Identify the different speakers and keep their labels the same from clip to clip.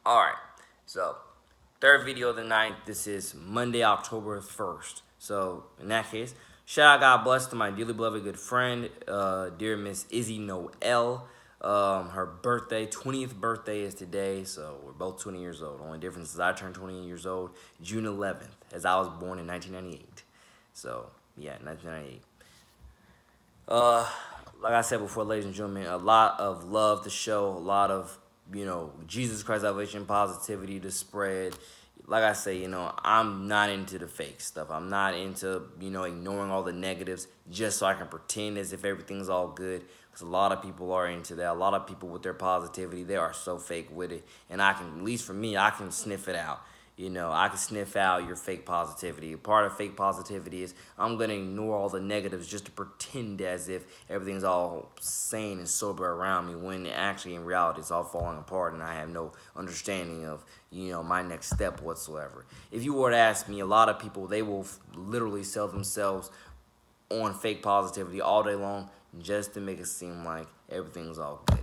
Speaker 1: Alright, so third video of the night. This is Monday, October 1st. So, in that case, shout out God bless to my dearly beloved good friend, dear Miss Izzy Noel. Her birthday, 20th birthday is today, so we're both 20 years old. Only difference is I turned 20 years old June 11th, as I was born in 1998. So, yeah, 1998. Uh, like I said before, ladies and gentlemen, a lot of love to show, a lot of, Jesus Christ salvation positivity to spread. Like I say, I'm not into the fake stuff. I'm not into, ignoring all the negatives just so I can pretend as if everything's all good. Because a lot of people are into that. A lot of people with their positivity, they are so fake with it. And I can, at least for me, I can sniff it out. I can sniff out your fake positivity. Part of fake positivity is I'm going to ignore all the negatives just to pretend as if everything's all sane and sober around me when actually in reality it's all falling apart and I have no understanding of, my next step whatsoever. If you were to ask me, a lot of people, they will literally sell themselves on fake positivity all day long just to make it seem like everything's all good.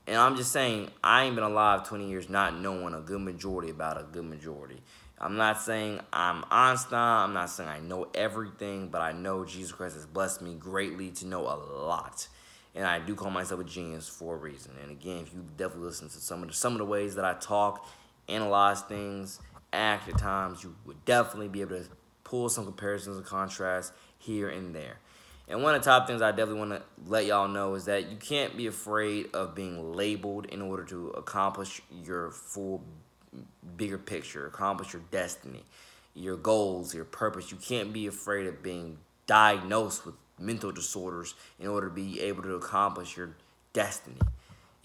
Speaker 1: And I'm just saying, I ain't been alive 20 years not knowing a good majority about a good majority. I'm not saying I'm Einstein. I'm not saying I know everything, but I know Jesus Christ has blessed me greatly to know a lot. And I do call myself a genius for a reason. And again, if you definitely listen to some of the ways that I talk, analyze things, act at times, you would definitely be able to pull some comparisons and contrasts here and there. And one of the top things I definitely want to let y'all know is that you can't be afraid of being labeled in order to accomplish your full bigger picture, accomplish your destiny, your goals, your purpose. You can't be afraid of being diagnosed with mental disorders in order to be able to accomplish your destiny.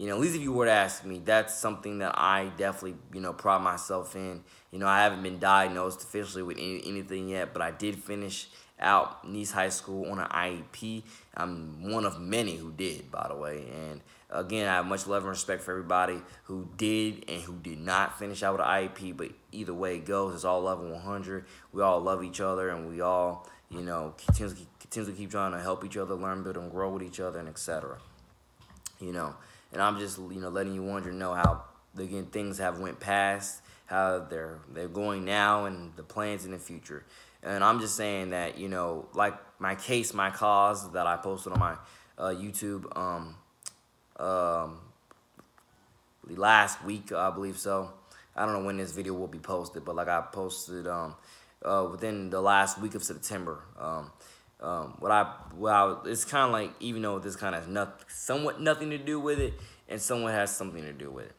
Speaker 1: At least if you were to ask me, that's something that I definitely, pride myself in. I haven't been diagnosed officially with anything yet, but I did finish out Nice High School on an IEP. I'm one of many who did, by the way. And again, I have much love and respect for everybody who did and who did not finish out with an IEP, but either way it goes, it's all love and 100. We all love each other, and we all, continuously keep trying to help each other, learn, build, and grow with each other, and etc. And I'm just letting you know how again things have went past, how they're going now, and the plans in the future. And I'm just saying that like my case, my cause that I posted on my YouTube last week, I believe so. I don't know when this video will be posted, but like I posted within the last week of September. It's kind of like, even though this kind of has somewhat nothing to do with it, and somewhat has something to do with it.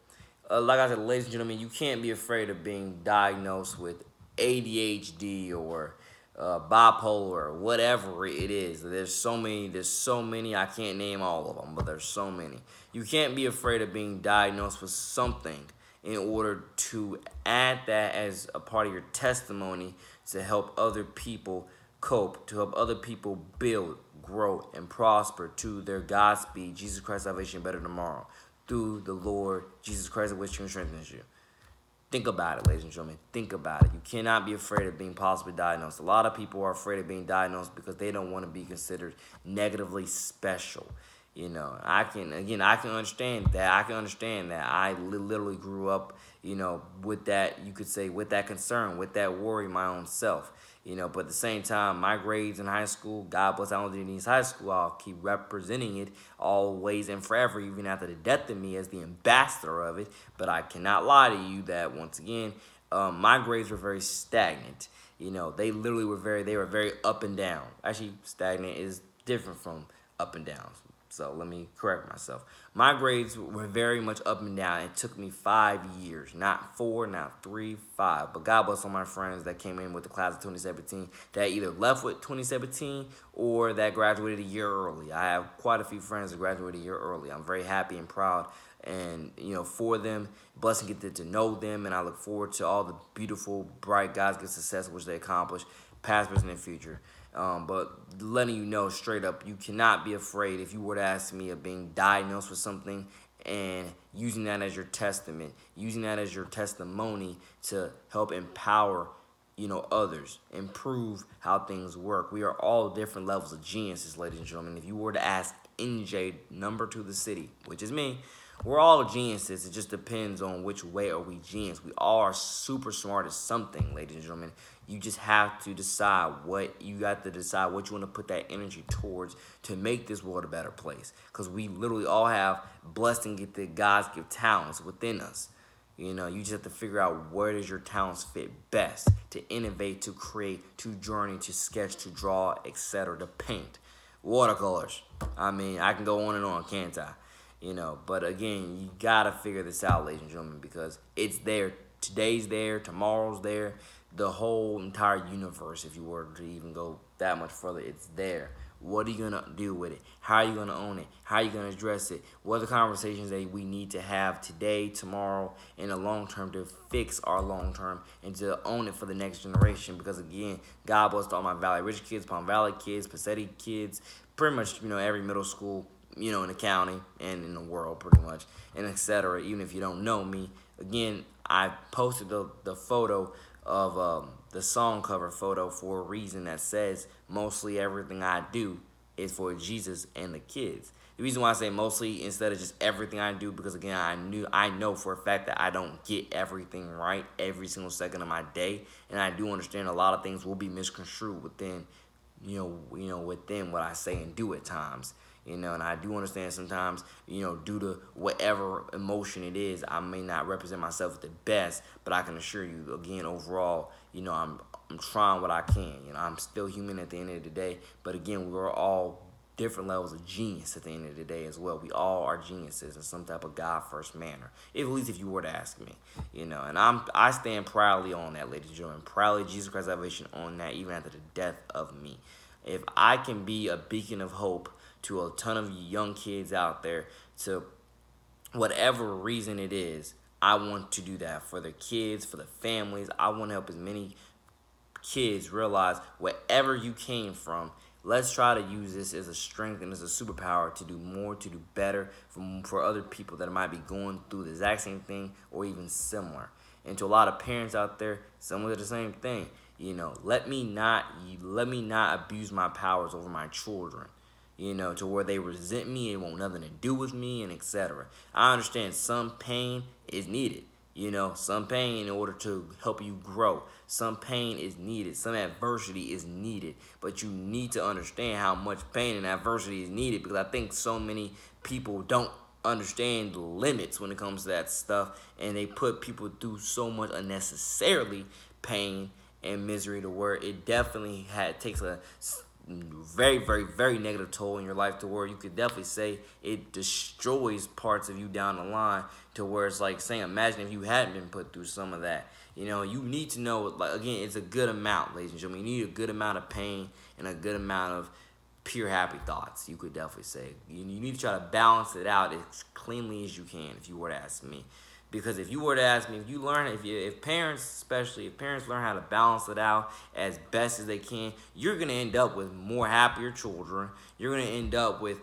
Speaker 1: Like I said, ladies and gentlemen, you can't be afraid of being diagnosed with ADHD or bipolar or whatever it is. There's so many. I can't name all of them, but there's so many. You can't be afraid of being diagnosed with something in order to add that as a part of your testimony to help other people cope, to help other people build, grow, and prosper to their Godspeed, Jesus Christ salvation better tomorrow, through the Lord Jesus Christ, which strengthens you. Think about it, ladies and gentlemen. Think about it. You cannot be afraid of being possibly diagnosed. A lot of people are afraid of being diagnosed because they don't want to be considered negatively special. I can understand that. I can understand that. I literally grew up, with that, you could say, with that concern, with that worry my own self. But at the same time, my grades in high school, God bless Allen Denise High School, I'll keep representing it always and forever, even after the death of me as the ambassador of it. But I cannot lie to you that, once again, my grades were very stagnant. They literally they were very up and down. Actually, stagnant is different from up and down. So let me correct myself. My grades were very much up and down. It took me 5 years, not 4, not 3, 5. But God bless all my friends that came in with the class of 2017 that either left with 2017 or that graduated a year early. I have quite a few friends that graduated a year early. I'm very happy and proud, and for them, blessing get to know them, and I look forward to all the beautiful, bright, God's good success which they accomplish, past, present, and future. But letting you know straight up, you cannot be afraid, if you were to ask me, of being diagnosed with something and using that as your testament, using that as your testimony to help empower, others, improve how things work. We are all different levels of geniuses, ladies and gentlemen. If you were to ask NJ, number 2 the city, which is me, We're all geniuses. It just depends on which way are we genius. We all are super smart at something, ladies and gentlemen. You just have to decide what you got to decide what you want to put that energy towards to make this world a better place. Because we literally all have blessed and gifted God's gift talents within us. You know, you just have to figure out where does your talents fit best to innovate, to create, to journey, to sketch, to draw, etc., to paint. Watercolors. I mean, I can go on and on, can't I? You know, but again, you gotta figure this out, ladies and gentlemen, because it's there. Today's there, tomorrow's there. The whole entire universe, if you were to even go that much further, it's there. What are you gonna do with it? How are you gonna own it? How are you gonna address it? What are the conversations that we need to have today, tomorrow, in the long term to fix our long term and to own it for the next generation? Because again, God bless all my Valley Rich kids, Palm Valley kids, Pacetti kids, pretty much, you know, every middle school, you know, in the county and in the world, pretty much, and etc. Even if you don't know me, again, I posted the photo of the song cover photo for a reason that says mostly everything I do is for Jesus and the kids. The reason why I say mostly instead of just everything I do, because again, I know for a fact that I don't get everything right every single second of my day, and I do understand a lot of things will be misconstrued within, within what I say and do at times. You know, and I do understand sometimes, you know, due to whatever emotion it is, I may not represent myself the best, but I can assure you, again, overall, you know, I'm trying what I can. You know, I'm still human at the end of the day, but again, we're all different levels of genius at the end of the day as well. We all are geniuses in some type of God-first manner, at least if you were to ask me, you know, and I stand proudly on that, ladies and gentlemen, proudly Jesus Christ's salvation on that, even after the death of me. If I can be a beacon of hope to a ton of young kids out there, to whatever reason it is, I want to do that for the kids, for the families. I want to help as many kids realize wherever you came from, let's try to use this as a strength and as a superpower to do more, to do better for other people that might be going through the exact same thing or even similar. And to a lot of parents out there, similar to the same thing. You know, let me not abuse my powers over my children. You know, to where they resent me and want nothing to do with me and etc. I understand some pain is needed. You know, some pain in order to help you grow. Some pain is needed. Some adversity is needed. But you need to understand how much pain and adversity is needed, because I think so many people don't understand the limits when it comes to that stuff, and they put people through so much unnecessarily pain and misery to where it definitely takes a very, very, very negative toll in your life, to where you could definitely say it destroys parts of you down the line, to where it's like saying, imagine if you hadn't been put through some of that. You know, you need to know, like, again, it's a good amount, ladies and gentlemen. You need a good amount of pain and a good amount of pure happy thoughts, you could definitely say. You need to try to balance it out as cleanly as you can, if you were to ask me. Because if you were to ask me, if parents, especially if parents learn how to balance it out as best as they can, you're gonna end up with more happier children. You're gonna end up with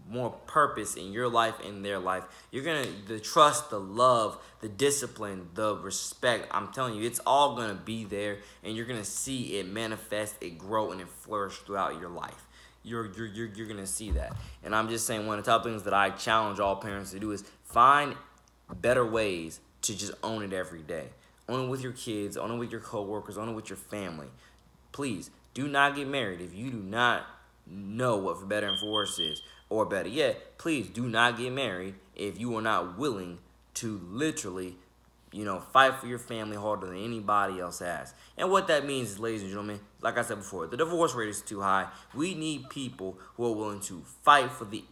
Speaker 1: more purpose in your life and their life. You're gonna the trust, the love, the discipline, the respect. I'm telling you, it's all gonna be there, and you're gonna see it manifest, it grow, and it flourish throughout your life. You're gonna see that. And I'm just saying, one of the top things that I challenge all parents to do is find better ways to just own it every day. Own it with your kids, own it with your coworkers, own it with your family. Please do not get married if you do not know what for better and for worse is. Or better yet, please do not get married if you are not willing to literally, fight for your family harder than anybody else has. And what that means is, ladies and gentlemen, like I said before, the divorce rate is too high. We need people who are willing to fight for the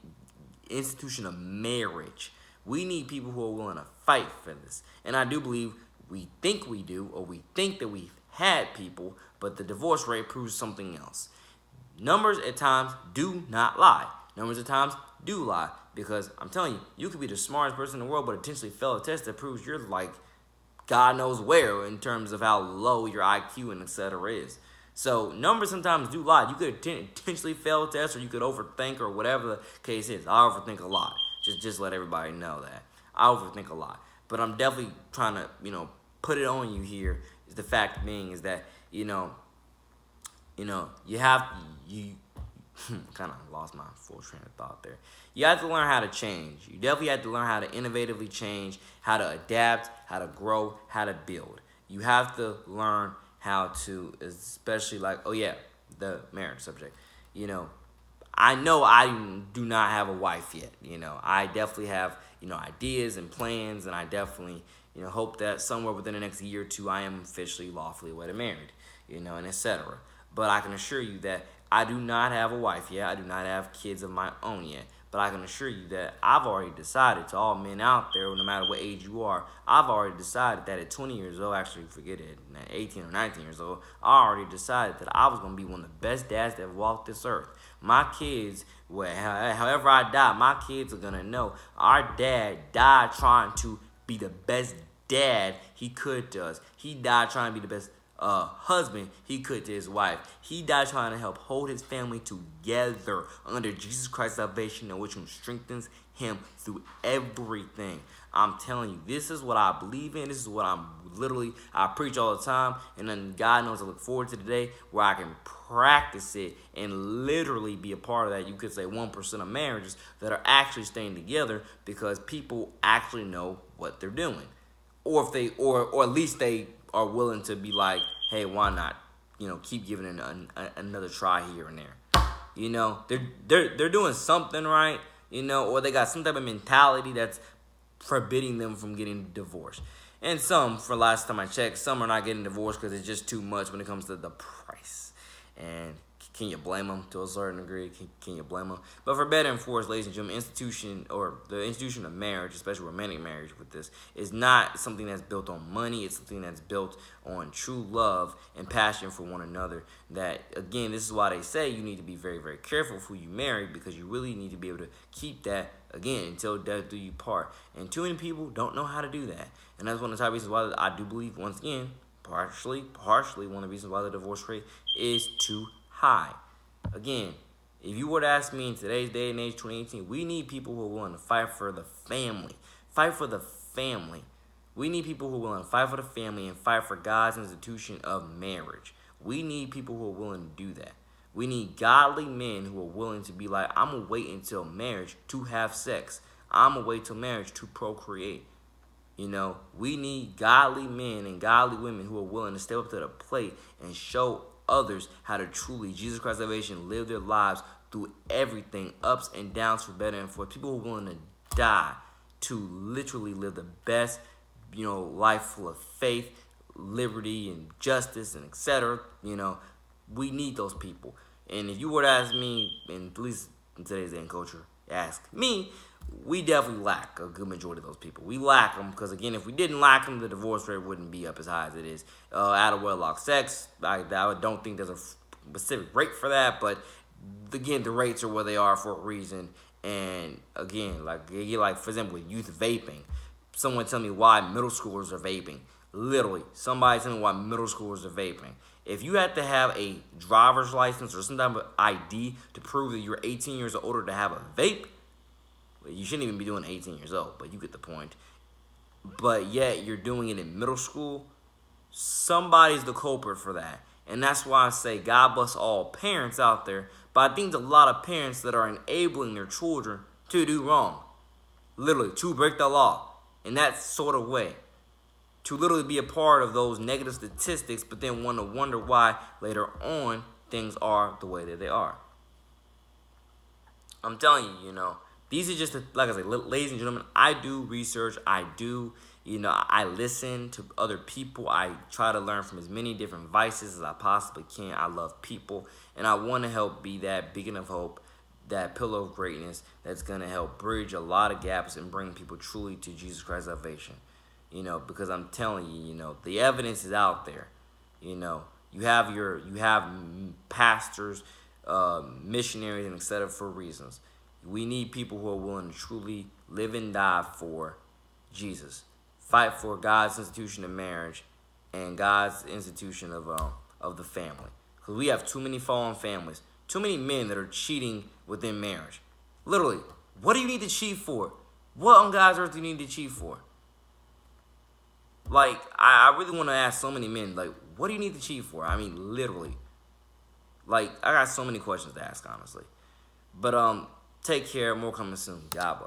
Speaker 1: institution of marriage. We need people who are willing to fight for this. And I do believe we think we do, or we think that we've had people, but the divorce rate proves something else. Numbers at times do not lie. Numbers at times do lie, because I'm telling you, you could be the smartest person in the world, but potentially fail a test that proves you're like God knows where in terms of how low your IQ and etc. is. So numbers sometimes do lie. You could potentially fail a test, or you could overthink, or whatever the case is. I overthink a lot. Just let everybody know that. I overthink a lot. But I'm definitely trying to, put it on you here. Is the fact being is that, you kind of lost my full train of thought there. You have to learn how to change. You definitely have to learn how to innovatively change, how to adapt, how to grow, how to build. You have to learn how to, especially like, oh yeah, the marriage subject. You know I do not have a wife yet. I definitely have, ideas and plans, and I definitely, hope that somewhere within the next year or two I am officially lawfully wedded and married, and etc. But I can assure you that I do not have a wife yet. I do not have kids of my own yet. But I can assure you that I've already decided, to all men out there, no matter what age you are, I've already decided that at 20 years old, actually forget it, at 18 or 19 years old, I already decided that I was going to be one of the best dads that walked this earth. My kids, however I die, my kids are going to know our dad died trying to be the best dad he could to us. He died trying to be the best husband he could to his wife. He died trying to help hold his family together under Jesus Christ's salvation, in which strengthens him through everything. I'm telling you, this is what I believe in. This is what I preach all the time. And then God knows I look forward to the day where I can practice it and literally be a part of that. You could say 1% of marriages that are actually staying together because people actually know what they're doing. Or if they, or at least they are willing to be like, hey, why not? Keep giving it another try here and there. They're doing something right, or they got some type of mentality that's forbidding them from getting divorced. And some, for last time I checked, some are not getting divorced because it's just too much when it comes to the price. And can you blame them to a certain degree? Can you blame them? But for better and for worse, ladies and gentlemen, the institution of marriage, especially romantic marriage with this, is not something that's built on money. It's something that's built on true love and passion for one another. That, again, this is why they say you need to be very, very careful who you marry, because you really need to be able to keep that, again, until death do you part. And too many people don't know how to do that. And that's one of the top reasons why I do believe, once again, partially one of the reasons why the divorce rate is too high. Again, if you were to ask me in today's day and age, 2018, we need people who are willing to fight for the family. Fight for the family. We need people who are willing to fight for the family and fight for God's institution of marriage. We need people who are willing to do that. We need godly men who are willing to be like, I'm going to wait until marriage to have sex. I'm going to wait till marriage to procreate. We need godly men and godly women who are willing to step up to the plate and show others how to truly, Jesus Christ's salvation, live their lives through everything, ups and downs, for better and for people who are willing to die to literally live the best, life full of faith, liberty, and justice, and etc. We need those people. And if you were to ask me, and at least in today's day and culture, ask me, we definitely lack a good majority of those people. We lack them because, again, if we didn't lack them, the divorce rate wouldn't be up as high as it is. Out of wedlock sex, I don't think there's a specific rate for that, but again, the rates are where they are for a reason. And again, like for example, with youth vaping, someone tell me why middle schoolers are vaping. Literally, somebody tell me why middle schoolers are vaping. If you have to have a driver's license or some type of ID to prove that you're 18 years or older to have a vape, you shouldn't even be doing 18 years old, but you get the point. But yet you're doing it in middle school. Somebody's the culprit for that. And that's why I say God bless all parents out there. But I think there's a lot of parents that are enabling their children to do wrong. Literally, to break the law in that sort of way. To literally be a part of those negative statistics, but then want to wonder why later on things are the way that they are. I'm telling you, these are just, like I said, ladies and gentlemen, I do research. I do, I listen to other people. I try to learn from as many different vices as I possibly can. I love people, and I want to help be that beacon of hope, that pillar of greatness that's going to help bridge a lot of gaps and bring people truly to Jesus Christ's salvation. Because I'm telling you, the evidence is out there. You have pastors, missionaries, and etc. for reasons. We need people who are willing to truly live and die for Jesus. Fight for God's institution of marriage and God's institution of the family. Because we have too many fallen families. Too many men that are cheating within marriage. Literally, what do you need to cheat for? What on God's earth do you need to cheat for? Like, I really want to ask so many men, like, what do you need to cheat for? I mean, literally. Like, I got so many questions to ask, honestly. But take care. More coming soon. God bless.